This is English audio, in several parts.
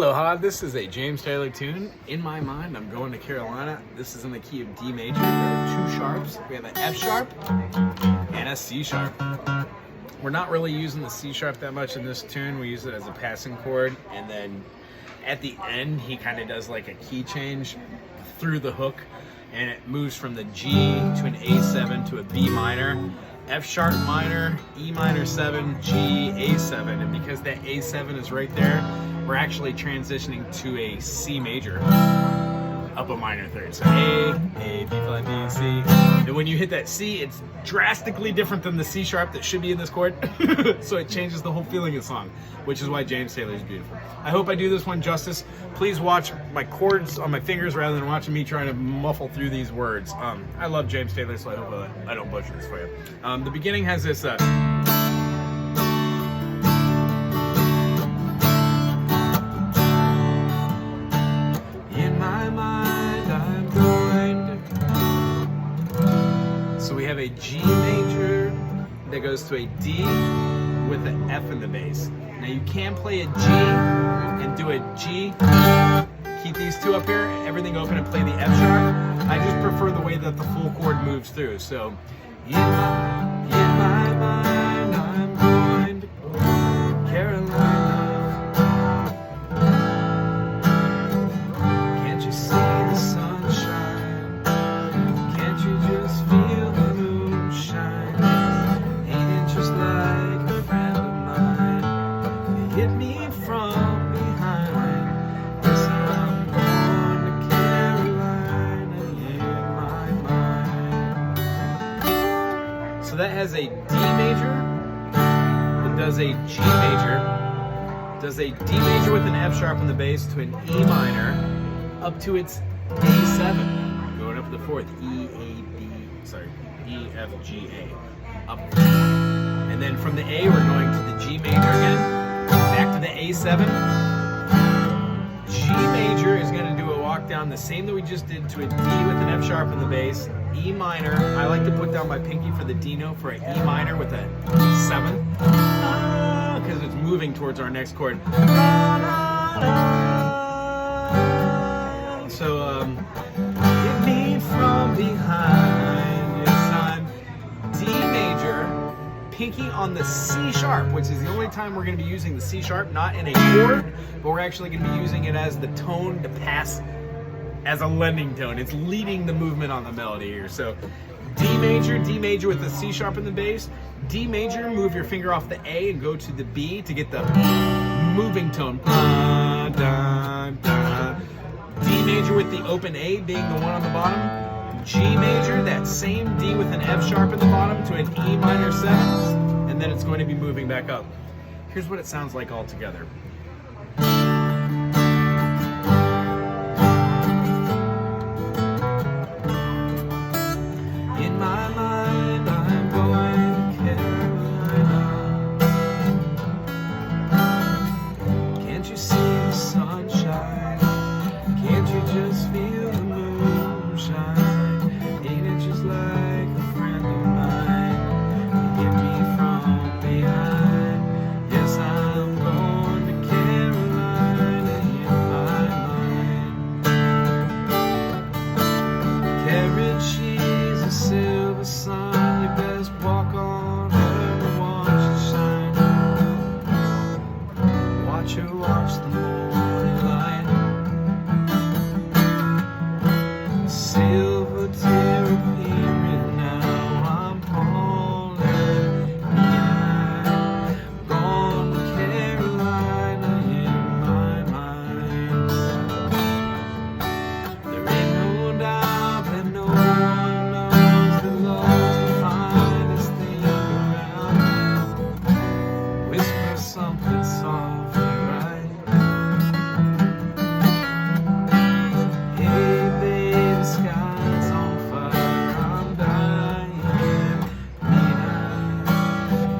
Aloha, this is a James Taylor tune. In my mind, I'm going to Carolina. This is in the key of D major. There are two sharps. We have an F sharp and a C sharp. We're not really using the C sharp that much in this tune. We use it as a passing chord, and then at the end, he kind of does like a key change through the hook, and it moves from the G to an A7 to a B minor, F sharp minor, E minor 7, G, A7, and because that A7 is right there, we're actually transitioning to a C major up a minor third. So A, B flat, B, C. And when you hit that C, it's drastically different than the C sharp that should be in this chord. So it changes the whole feeling of the song, which is why James Taylor is beautiful. I hope I do this one justice. Please watch my chords on my fingers rather than watching me trying to muffle through these words. I love James Taylor, so I hope I don't butcher this for you. The beginning has this so we have a G major that goes to a D with an F in the bass. Now you can play a G and do a G, keep these two up here, everything open, and play the F sharp. I just prefer the way that the full chord moves through. So in my mind, I'm going to Carolina. Can't you see the sunshine? Can't you just feel the moonshine? Ain't it just like a friend of mine? You hit me from behind. Yes, I'm going to Carolina in my mind. So that has a D major, it does a G major, does a D major with an F sharp on the bass to an E minor, up to its A7, going up the fourth, E, F, G, A, up. And then from the A, we're going to the G major again, back to the A7. G major is going to do a walk down the same that we just did to a D with an F sharp on the bass, E minor. I like to put down my pinky for the D note for an E minor with a 7, because it's moving towards our next chord. So, hit me from behind. Yes, I'm D major, pinky on the C sharp, which is the only time we're going to be using the C sharp, not in a chord, but we're actually going to be using it as the tone to pass as a lending tone. It's leading the movement on the melody here. So D major with the C sharp in the bass, D major, move your finger off the A and go to the B to get the moving tone. D major with the open A being the one on the bottom, G major, that same D with an F sharp at the bottom to an E minor 7, and then it's going to be moving back up. Here's what it sounds like all together. In my mind, I'm going to Carolina. Can't you see the sunshine? Can't you just feel the moonshine? Ain't it just like a friend of mine? You hit me from behind. Yes, I'm going to Carolina in my mind. Carrot cheese, a silver sun, you best walk on her and watch her shine. Watch her watch the morning light. Silver tear appearing now, I'm calling behind. Gone to Carolina in my mind. There ain't no doubt that no one knows that love's the finest thing around. Whisper something softly, right? Hey baby, the sky's on fire, I'm dying.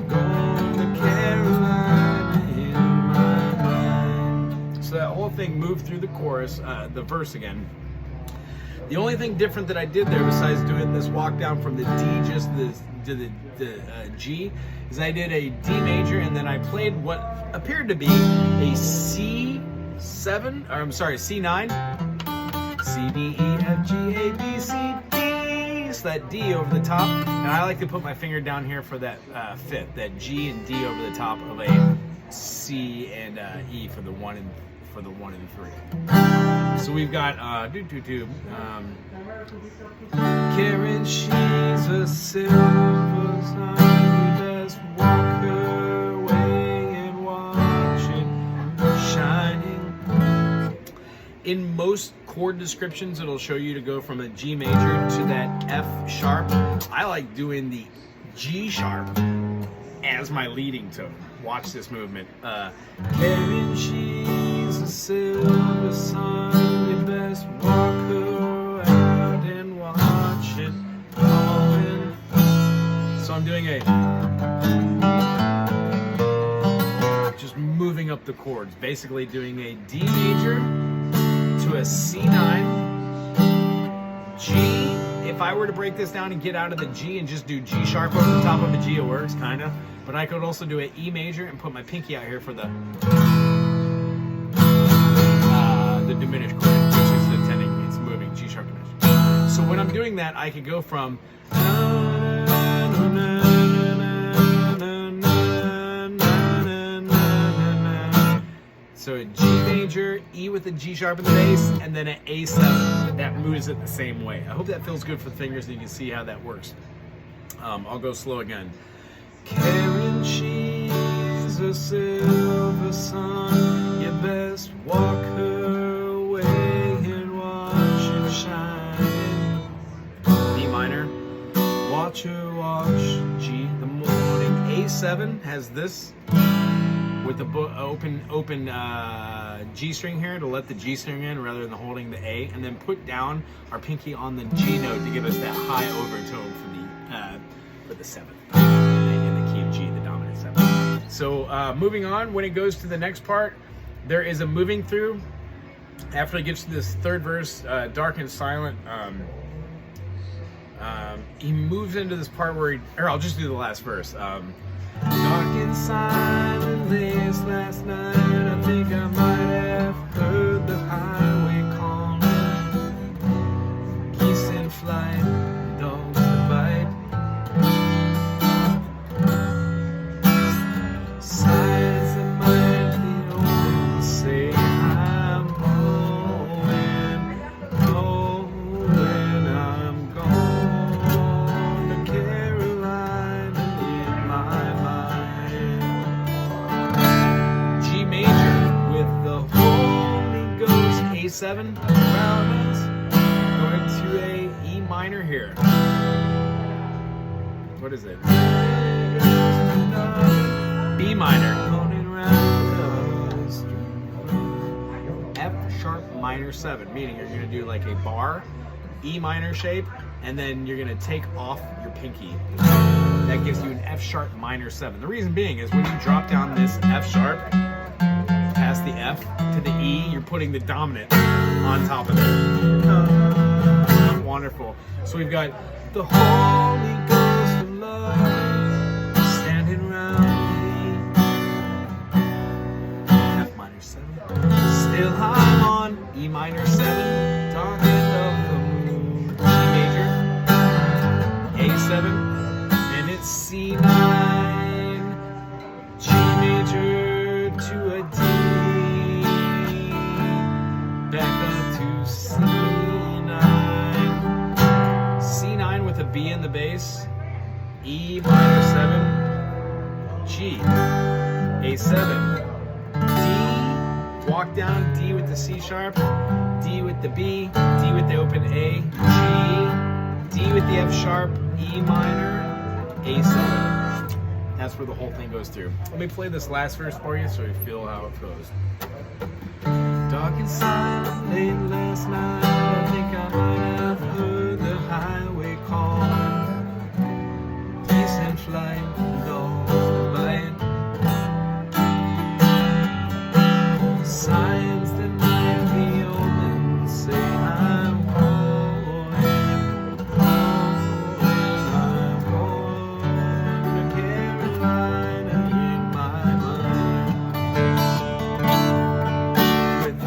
Going to Carolina in my mind. So that whole thing moved through the chorus, the verse again. The only thing different that I did there, besides doing this walk down from the D just to the G, is I did a D major, and then I played what appeared to be a C 7, or I'm sorry, C9, C, D, E, F, G, A, B, C, D. So that D over the top, and I like to put my finger down here for that fifth, that G and D over the top of a C and E for the 1 and 3. So we've got Karen, she's a silver sun, let's walk her way and watch it shining. In most chord descriptions, it'll show you to go from a G major to that F sharp. I like doing the G sharp as my leading tone. Watch this movement. Karen, she's a silver sun, you best walk her out and watch it falling. So I'm doing just moving up the chords, basically doing a D major to a C9, G. If I were to break this down and get out of the G and just do G sharp over the top of a G, it works, kind of. But I could also do an E major and put my pinky out here for the diminished chord, which is intending, it's moving, G sharp diminished. So when I'm doing that, I could go from so a G major, E with a G sharp in the bass, and then an A7 that moves it the same way. I hope that feels good for the fingers and you can see how that works. I'll go slow again. Karen, she's a silver sun, you best walk her away and watch it shine. D minor, watch her wash, G the morning. A7 has this with the open G string here to let the G string in rather than holding the A, and then put down our pinky on the G note to give us that high overtone for the 7th in the key of G, the dominant 7th. So moving on, when it goes to the next part, there is a moving through. After it gets to this third verse, dark and silent, he moves into this part where I'll just do the last verse. Dark and silent this last night, I think I might have heard the highway calling, geese in flight, dogs to bite. Signs that might be open say I'm going, I'm gone to Carolina in my mind. G major with the Holy Ghost, A7 around us, going to a E minor here. What is it? B minor. F sharp minor 7, meaning you're going to do like a bar, E minor shape, and then you're going to take off your pinky. That gives you an F sharp minor 7. The reason being is when you drop down this F sharp, past the F to the E, you're putting the dominant on top of it. Wonderful. So we've got the Holy Ghost of love standing around me. F minor 7. Still I'm on E minor 7. Talking of the moon. G major. A7. And it's C9. G major to a D. Back up to C9. C9 with a B in the bass. E minor 7. G. A7. D. Walk down, D with the C sharp. D with the B. D with the open A. G. D with the F sharp. E minor. A7. That's where the whole thing goes through. Let me play this last verse for you so you feel how it goes. Dark and silent late last night, I think I might have heard the highway calling, geese in flight, dogs to bite. Signs that might be open say I'm going to Carolina in my mind. With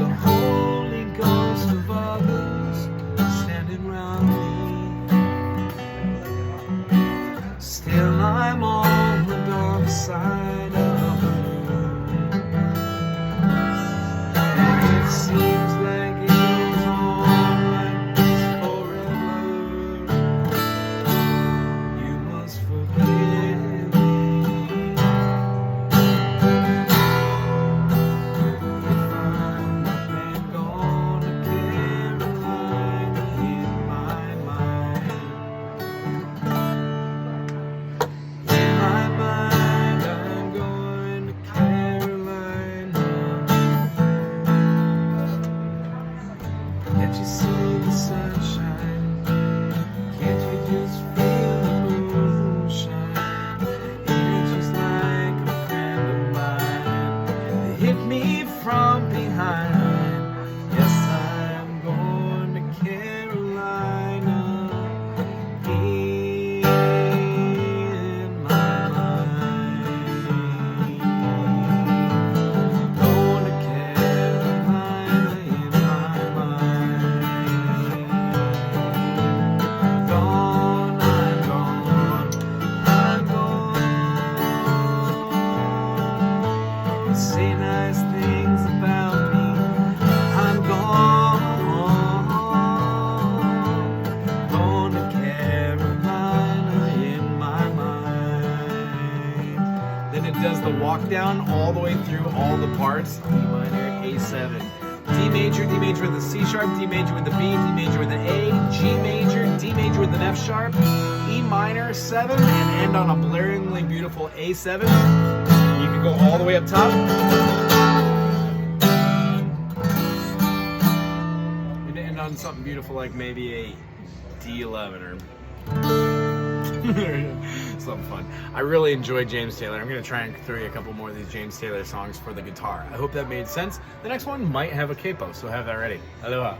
you see the sunshine? Can't you just feel the moonshine? You're just like a friend of mine. They hit me from behind. Yes, I'm going to Carolina. In my mind. Going to Carolina in my mind. Gone, I'm gone, I'm gone. You say nice things about me. I'm gone. Going to Carolina in my mind. Then it does the walk down all the way through all the parts. D minor, A7. D major with a C sharp, D major with a B, D major with an A, G major, D major with an F sharp, E minor, 7, and end on a blaringly beautiful A7. You can go all the way up top. And end on something beautiful like maybe a D11 or something fun. I really enjoyed James Taylor. I'm going to try and throw you a couple more of these James Taylor songs for the guitar. I hope that made sense. The next one might have a capo, so have that ready. Aloha.